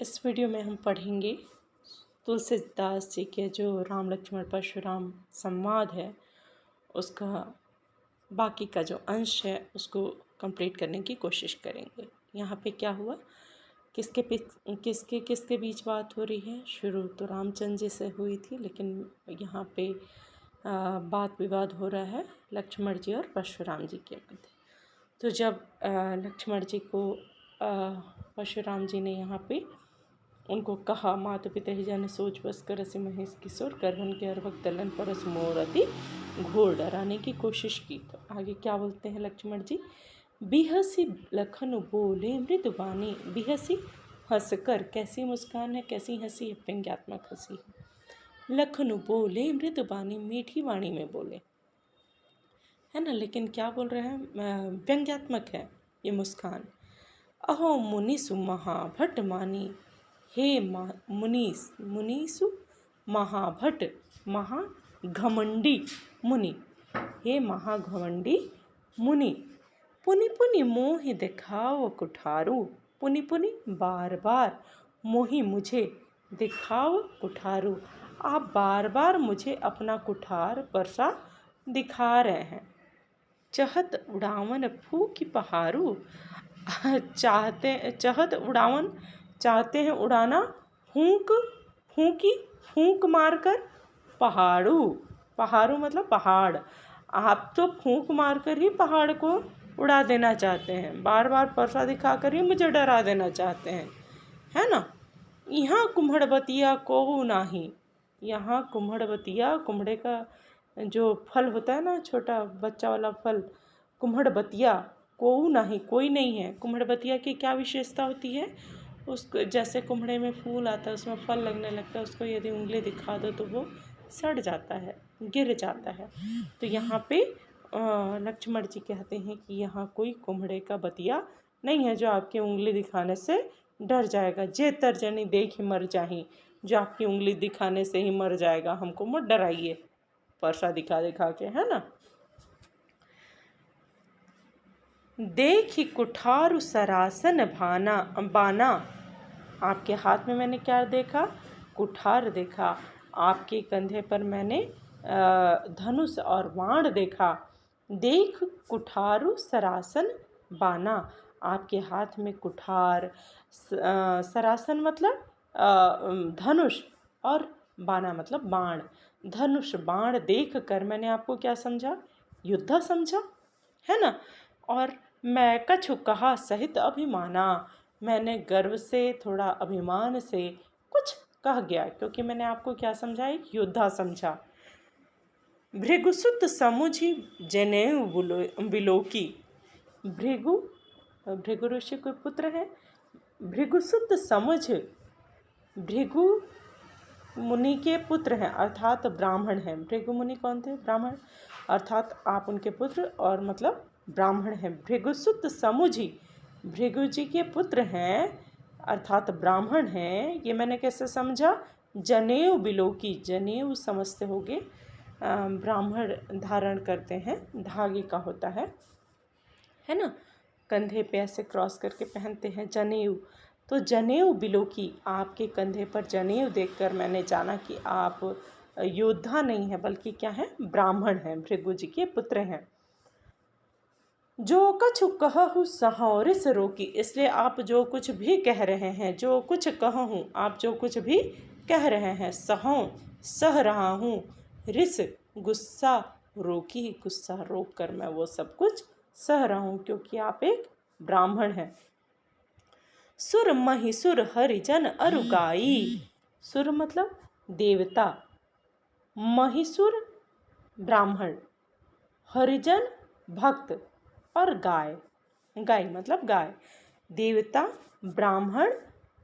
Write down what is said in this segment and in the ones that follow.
इस वीडियो में हम पढ़ेंगे तुलसीदास जी के जो राम लक्ष्मण परशुराम संवाद है उसका बाकी का जो अंश है उसको कंप्लीट करने की कोशिश करेंगे। यहाँ पे क्या हुआ, किसके बीच बात हो रही है। शुरू तो रामचंद्र जी से हुई थी, लेकिन यहाँ पे बात विवाद हो रहा है लक्ष्मण जी और परशुराम जी के मध्य। तो जब लक्ष्मण जी को परशुराम जी ने यहाँ पे उनको कहा, मातु पिता ही जाने सोच बस कर रसी महेश किशोर करवन के अर्भक दलन परस मोरति घोर डराने की कोशिश की। तो आगे क्या बोलते हैं लक्ष्मण जी, बिहसी लखन बोले मृदुबानी। बिहसी हंसकर, कैसी मुस्कान है, कैसी हंसी है, व्यंग्यात्मक हंसी है। लखन बोले मृदुबानी, मीठी वाणी में बोले, है ना, लेकिन क्या बोल रहे हैं, व्यंग्यात्मक है ये मुस्कान। अहो मुनिसु महाभट मानी, हे मुनीसु महाभट, महाघमंडी मुनि, हे महाघमंडी मुनि। पुनि पुनि मोहि दिखाओ कुठारू, पुनि पुनि बार बार मोहि मुझे दिखाओ कुठारू। आप बार बार मुझे अपना कुठार परसा दिखा रहे हैं। चहत उड़ावन फूकी पहारू, चहत उड़ावन चाहते हैं उड़ाना, फूंक मारकर पहाड़ू मतलब पहाड़। आप तो फूंक मारकर ही पहाड़ को उड़ा देना चाहते हैं, बार बार परसा दिखाकर ही मुझे डरा देना चाहते हैं, है ना। यहाँ कुम्हड़बतिया कोहू नाही, यहाँ कुम्हड़बतिया, कुम्हड़े का जो फल होता है ना, छोटा बच्चा वाला फल, कुम्हड़बतिया कोहू नाही, कोई नहीं है। कुम्हड़बतिया की क्या विशेषता होती है, उसको जैसे कुम्हड़े में फूल आता है, उसमें फल लगने लगता है, उसको यदि उंगली दिखा दो तो वो सड़ जाता है, गिर जाता है। तो यहाँ पे लक्ष्मण जी कहते हैं कि यहाँ कोई कुम्हड़े का बतिया नहीं है जो आपकी उंगली दिखाने से डर जाएगा। जे तर्जनी देख ही मर जाही, जो आपकी उंगली दिखाने से ही मर जाएगा, हमको मत डराइए परसा दिखा दिखा के, है ना। देखी कुठारु सरासन बाना, आपके हाथ में मैंने क्या देखा, कुठार देखा। आपके कंधे पर मैंने धनुष और बाण देखा। देख कुठारु सरासन बाना, आपके हाथ में कुठार, सरासन मतलब धनुष और बाना मतलब बाण। धनुष बाण देख कर मैंने आपको क्या समझा, योद्धा समझा, है ना। और मैं कछु कहा सहित अभिमाना, मैंने गर्व से, थोड़ा अभिमान से कुछ कह गया, क्योंकि मैंने आपको क्या समझा, एक योद्धा समझा। भृगुसुत समुझी जनेऊ बिलोकी, भृगु ऋषि के पुत्र है। भृगुसुत समझ, भृगु मुनि के पुत्र हैं, अर्थात ब्राह्मण हैं। भृगु मुनि कौन थे, ब्राह्मण, अर्थात आप उनके पुत्र और मतलब ब्राह्मण हैं। भृगुसुत समुझी, भृगु जी के पुत्र हैं अर्थात ब्राह्मण हैं। ये मैंने कैसे समझा, जनेऊ बिलोकी, जनेऊ समझते होगे, ब्राह्मण धारण करते हैं, धागे का होता है ना, कंधे पे ऐसे क्रॉस करके पहनते हैं जनेऊ। तो जनेऊ बिलोकी, आपके कंधे पर जनेऊ देखकर मैंने जाना कि आप योद्धा नहीं है बल्कि क्या है, ब्राह्मण हैं, भृगु जी के पुत्र हैं। जो कछु कहूँ सहोरिस रोकी, इसलिए आप जो कुछ भी कह रहे हैं, जो कुछ कहूँ, आप जो कुछ भी कह रहे हैं, सह रहा हूँ, रिस गुस्सा रोकी, गुस्सा रोक कर मैं वो सब कुछ सह रहा हूँ, क्योंकि आप एक ब्राह्मण हैं। सुर महिसुर हरिजन अरुगाई, सुर मतलब देवता, महिसुर ब्राह्मण, हरिजन भक्त और गाय, गाय मतलब गाय। देवता, ब्राह्मण,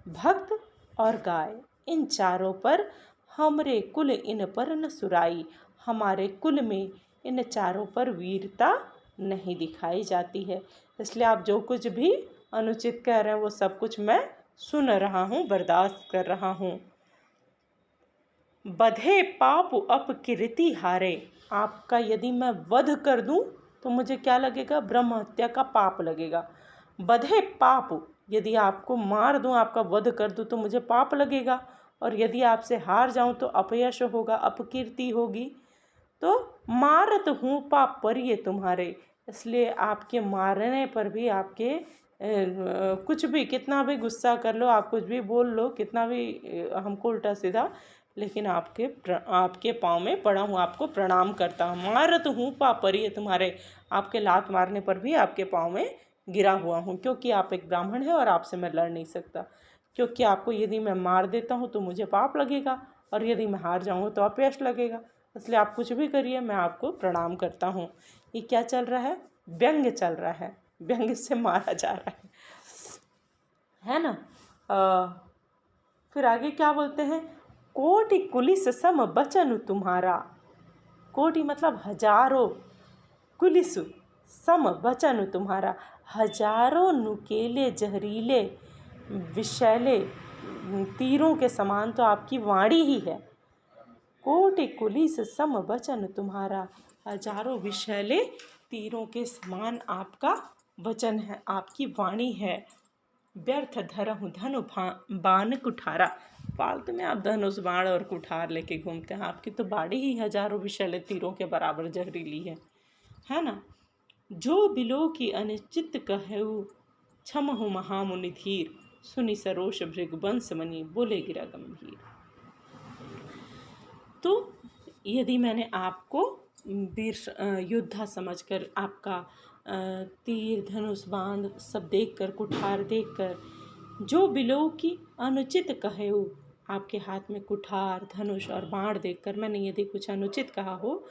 भक्त और गाय, इन चारों पर हमरे कुल इन पर न सुराई, हमारे कुल में इन चारों पर वीरता नहीं दिखाई जाती है। इसलिए आप जो कुछ भी अनुचित कह रहे हैं वो सब कुछ मैं सुन रहा हूँ, बर्दाश्त कर रहा हूँ। बधे पाप अपकीर्ति हारे, आपका यदि मैं वध कर दूं तो मुझे क्या लगेगा, ब्रह्म हत्या का पाप लगेगा। बधे पाप, यदि आपको मार दूं, आपका वध कर दूं तो मुझे पाप लगेगा, और यदि आपसे हार जाऊं तो अपयश होगा, अपकीर्ति होगी। तो मारत हूँ पाप परिये तुम्हारे, इसलिए आपके मारने पर भी, आपके कुछ भी, कितना भी गुस्सा कर लो, आप कुछ भी बोल लो, कितना भी हमको उल्टा सीधा, लेकिन आपके पाँव में पड़ा हूँ, आपको प्रणाम करता हूँ। मारत हूँ पाप परिये तुम्हारे, आपके लात मारने पर भी आपके पाँव में गिरा हुआ हूँ, क्योंकि आप एक ब्राह्मण है और आपसे मैं लड़ नहीं सकता। क्योंकि आपको यदि मैं मार देता हूँ तो मुझे पाप लगेगा, और यदि मैं हार जाऊँ तो अपयश लगेगा, इसलिए आप कुछ भी करिए, मैं आपको प्रणाम करता हूँ। ये क्या चल रहा है? व्यंग्य चल रहा है, व्यंग्य से मारा जा रहा है ना। फिर आगे क्या बोलते हैं? कोटि कुलिस सम बचन तुम्हारा। कोटि मतलब हजारों, कुलिस सम बचन तुम्हारा, हजारों नुकीले जहरीले विषैले तीरों के समान तो आपकी वाणी ही है। कोटि कुलिस सम वचन तुम्हारा, हजारों विषैले तीरों के समान आपका वचन है, आपकी वाणी है। व्यर्थ धरहु धनु बाण कुठारा, फालतू में आप धनुष बाण और कुठार लेके घूमते हैं, आपकी तो बाड़ी ही हजारों विषैले तीरों के बराबर जहरीली है ना। जो बिलो की अनिश्चित कहऊ, क्षमहु महामुनि धीर, सुनि सरोष भृगुवंश मणि, बोले गिरा गंभीर। तो यदि मैंने आपको वीर योद्धा समझकर, आपका तीर धनुष बाण सब देखकर, कुठार देखकर, जो बिलो की अनुचित कहेऊ, आपके हाथ में कुठार धनुष और बाण देखकर मैंने यदि कुछ अनुचित कहा हो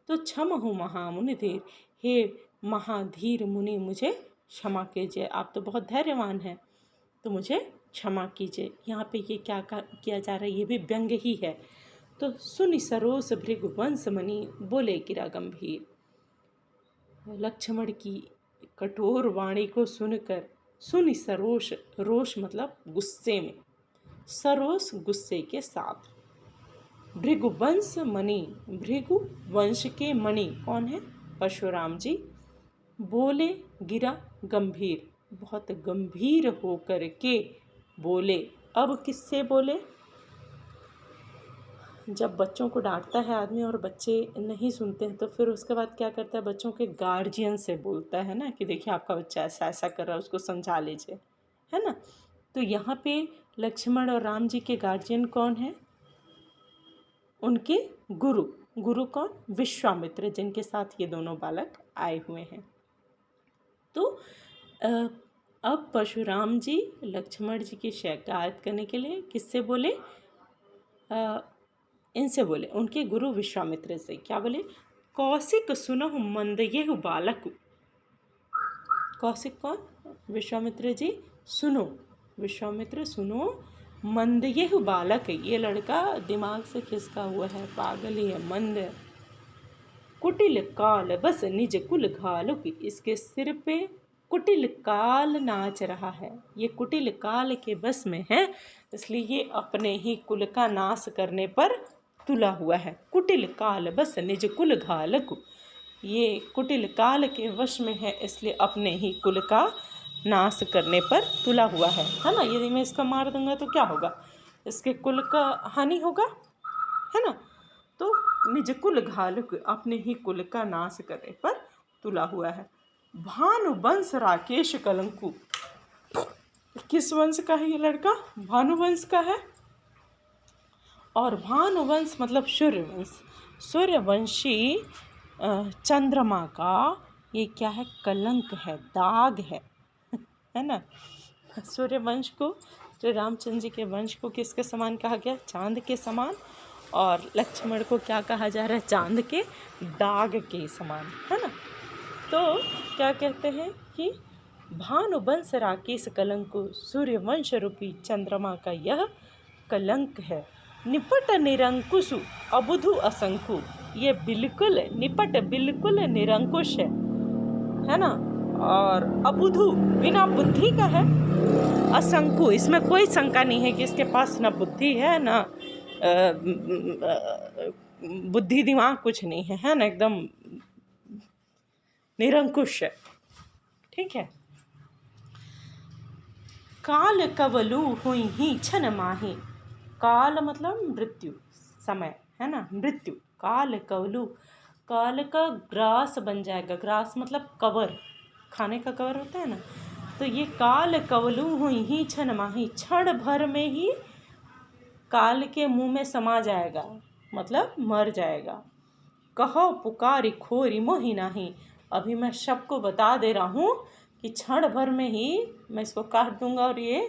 तो क्षमहु महामुनि धीर, हे महाधीर मुनि मुझे क्षमा कीजिए, आप तो बहुत धैर्यवान हैं, तो मुझे क्षमा कीजिए। यहाँ पे ये क्या किया जा रहा है? ये भी व्यंग्य ही है। तो सुनि सरोष भृगुवंश मणि, बोले गिरा गंभीर। लक्ष्मण की कठोर वाणी को सुनकर, सुनि सरोष, रोष मतलब गुस्से में, सरोष गुस्से के साथ, भृगुवंश मणि, भृगु वंश के मणि कौन है? परशुराम जी। बोले गिरा गंभीर, बहुत गंभीर होकर के बोले। अब किससे बोले? जब बच्चों को डांटता है आदमी और बच्चे नहीं सुनते हैं तो फिर उसके बाद क्या करता है? बच्चों के गार्जियन से बोलता है ना, कि देखिए आपका बच्चा ऐसा ऐसा कर रहा है, उसको समझा लीजिए, है ना। तो यहाँ पे लक्ष्मण और राम जी के गार्जियन कौन है? उनके गुरु। गुरु कौन? विश्वामित्र, जिनके साथ ये दोनों बालक आए हुए हैं। तो अब परशुराम जी लक्ष्मण जी की शिकायत करने के लिए किससे बोले? इनसे बोले, उनके गुरु विश्वामित्र से। क्या बोले? कौशिक सुनहु मंदयेहु बालक। कौशिक कौन? विश्वामित्र जी। सुनो, विश्वामित्र सुनो, मंदयेहु बालक, ये लड़का दिमाग से खिसका हुआ है, पागल ही है, मंद। कुटिल काल बस निज कुल घालुक, इसके सिर पे कुटिल काल नाच रहा है, ये कुटिल काल के बस में है, इसलिए ये अपने ही कुल का नाश करने पर तुला हुआ है। कुटिल काल बस निज कुल घालक, ये कुटिल काल के वश में है, इसलिए अपने ही कुल का नाश करने पर तुला हुआ है ना। यदि मैं इसका मार दूंगा तो क्या होगा? इसके कुल का हानि होगा, है ना। तो निज कुल घालुक, अपने ही कुल का नाश करने पर तुला हुआ है। भानुवंश राकेश कलंकु, किस वंश का है ये लड़का? भानुवंश का है। और भानुवंश मतलब सूर्यवंश, सूर्यवंशी चंद्रमा का ये क्या है? कलंक है, दाग है ना। सूर्यवंश को, श्री रामचंद्र जी के वंश को किसके समान कहा गया? चांद के समान। और लक्ष्मण को क्या कहा जा रहा है? चांद के दाग के समान, है ना। तो क्या कहते हैं कि भानुवंश राकेश कलंक, सूर्यवंश रूपी चंद्रमा का यह कलंक है। निपट निरंकुश अबुधु असंकु, ये बिल्कुल निपट, बिल्कुल निरंकुश है ना। और अबुधु बिना बुद्धि का है। असंकु, इसमें कोई शंका नहीं है कि इसके पास ना बुद्धि है, ना बुद्धि दिमाग कुछ नहीं है ना, एकदम निरंकुश है। ठीक है। काल कवलु हुई ही छन माही। काल मतलब मृत्यु, समय, है ना, मृत्यु। काल कवलु, काल का ग्रास बन जाएगा। ग्रास मतलब कवर, खाने का कवर होता है ना। तो ये काल कवलु हुई ही छन माही, क्षण भर में ही काल के मुंह में समा जाएगा, मतलब मर जाएगा। कहो पुकारी खोरी मोहि नाही। अभी मैं सबको बता दे रहा हूँ कि क्षण भर में ही मैं इसको काट दूंगा और ये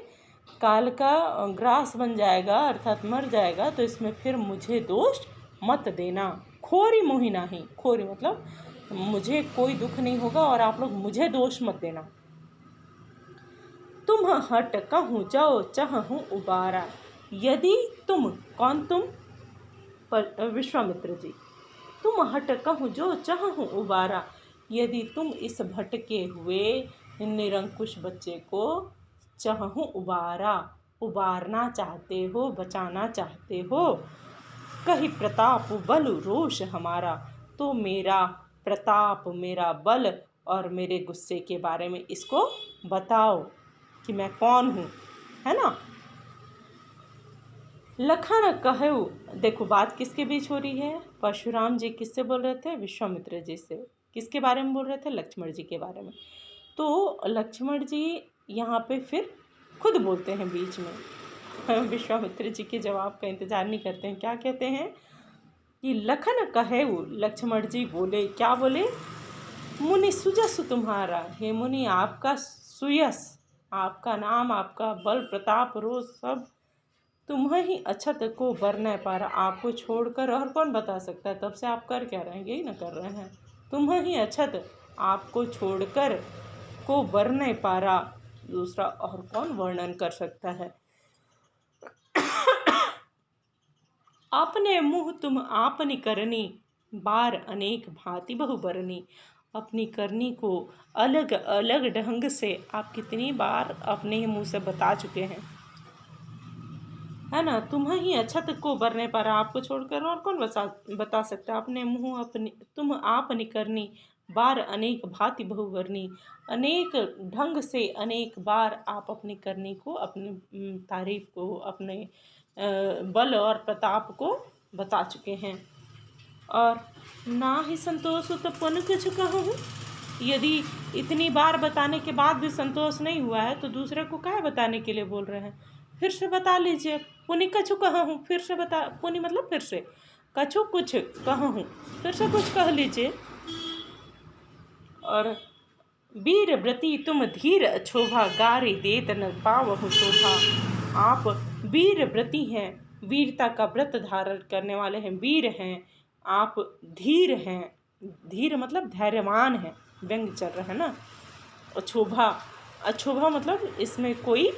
काल का ग्रास बन जाएगा, अर्थात मर जाएगा। तो इसमें फिर मुझे दोष मत देना। खोरी मोहि नाही, खोरी मतलब मुझे कोई दुख नहीं होगा और आप लोग मुझे दोष मत देना। तुम हट कहूँ जाओ चाहूँ उबारा। यदि तुम, कौन तुम? विश्वामित्र जी। तुम हट कहूँ जो चाहूँ उबारा। यदि तुम इस भटके हुए निरंकुश बच्चे को चाहूँ उबारा, उबारना चाहते हो, बचाना चाहते हो। कही प्रताप बल रोष हमारा। तो मेरा प्रताप, मेरा बल और मेरे गुस्से के बारे में इसको बताओ कि मैं कौन हूँ, है ना। लखन कहऊ, देखो बात किसके बीच हो रही है? परशुराम जी किससे बोल रहे थे? विश्वामित्र जी से। किसके बारे में बोल रहे थे? लक्ष्मण जी के बारे में। तो लक्ष्मण जी यहाँ पे फिर खुद बोलते हैं बीच में, विश्वामित्र जी के जवाब का इंतजार नहीं करते हैं। क्या कहते हैं कि लखन कहऊ, लक्ष्मण जी बोले, क्या बोले? मुनि सुजस तुम्हारा, हे मुनि आपका सुयस, आपका नाम, आपका बल, प्रताप, रोष सब तुम्हें ही अछत को बर न पारा। आपको छोड़कर और कौन बता सकता है? तब से आप कर क्या रहे हैं? यही ना कर रहे हैं। तुम्हें ही अछत, आपको छोड़कर को बर न पारा, दूसरा और कौन वर्णन कर सकता है? अपने मुँह तुम आपनी करनी, बार अनेक भांति बहुबरनी। अपनी करनी को अलग अलग ढंग से आप कितनी बार अपने ही मुँह से बता चुके हैं, है ना। तुम्हें ही अछत को बरने पर, आपको छोड़कर और कौन बता सकता है? अपने मुँह अपनी तुम आपनी करनी, बार अनेक भांति बहुवर्णी। अनेक ढंग से अनेक बार आप अपनी करनी को, अपनी तारीफ को, अपने बल और प्रताप को बता चुके हैं। और ना ही संतोष हो तो पुन कुछ कहूँ। यदि इतनी बार बताने के बाद भी संतोष नहीं हुआ है तो दूसरे को काहे बताने के लिए बोल रहे हैं? फिर से बता लीजिए। पुनि कछु कहूँ, फिर से बता, पुनि मतलब फिर से, कछु कुछ कहूँ, फिर से कुछ कह लीजिए। और वीर व्रती तुम धीर अछोभा, गारी देत न पावहु शोभा। आप वीर व्रती हैं, वीरता का व्रत धारण करने वाले हैं, वीर हैं। आप धीर हैं, धीर मतलब धैर्यवान है, व्यंग चल रहा है ना। अछोभा, अछोभा मतलब इसमें कोई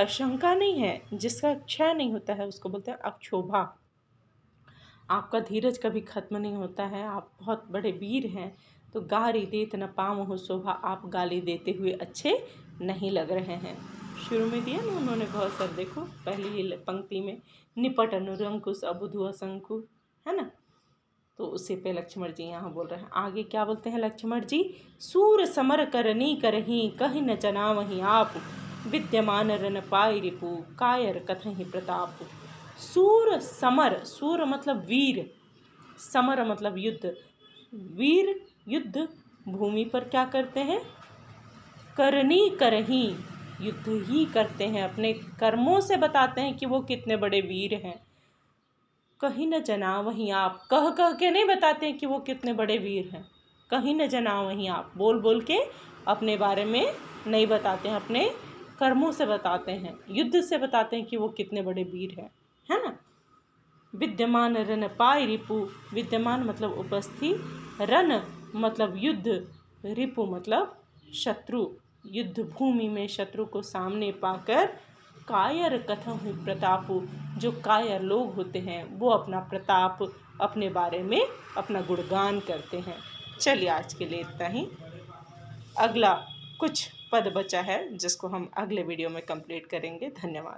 शंका नहीं है, जिसका क्षय नहीं होता है उसको बोलते हैं अक्षोभा। आपका धीरज कभी खत्म नहीं होता है, आप बहुत बड़े वीर हैं। तो गारी देत न पावहु शोभा, आप गाली देते हुए अच्छे नहीं लग रहे हैं। शुरू में दिया ना उन्होंने बहुत सारे, देखो पहली ही पंक्ति में, निपट अनुरंकुश अबुधु असंकु, है ना। तो उससे पे लक्ष्मण जी यहाँ बोल रहे हैं। आगे क्या बोलते हैं लक्ष्मण जी? सूर समर करनी करही, कहीं न जना वहीं आप। विद्यमान रन पाई रिपु, कायर कथहि प्रताप। सूर समर, सूर मतलब वीर, समर मतलब युद्ध। वीर युद्ध भूमि पर क्या करते हैं? करनी करही, युद्ध ही करते हैं, अपने कर्मों से बताते हैं कि वो कितने बड़े वीर हैं। कहीं न जना वहीं आप, कह कह के नहीं बताते हैं कि वो कितने बड़े वीर हैं। कहीं न जना वहीं आप, बोल बोल के अपने बारे में नहीं बताते हैं, अपने कर्मों से बताते हैं, युद्ध से बताते हैं कि वो कितने बड़े वीर हैं, है ना। विद्यमान रन पाई रिपु, विद्यमान मतलब उपस्थित, रन मतलब युद्ध, रिपु मतलब शत्रु। युद्ध भूमि में शत्रु को सामने पाकर कायर कथहु प्रतापु, जो कायर लोग होते हैं वो अपना प्रताप, अपने बारे में अपना गुणगान करते हैं। चलिए आज के लिए इतना ही। अगला कुछ पद बचा है जिसको हम अगले वीडियो में कंप्लीट करेंगे। धन्यवाद।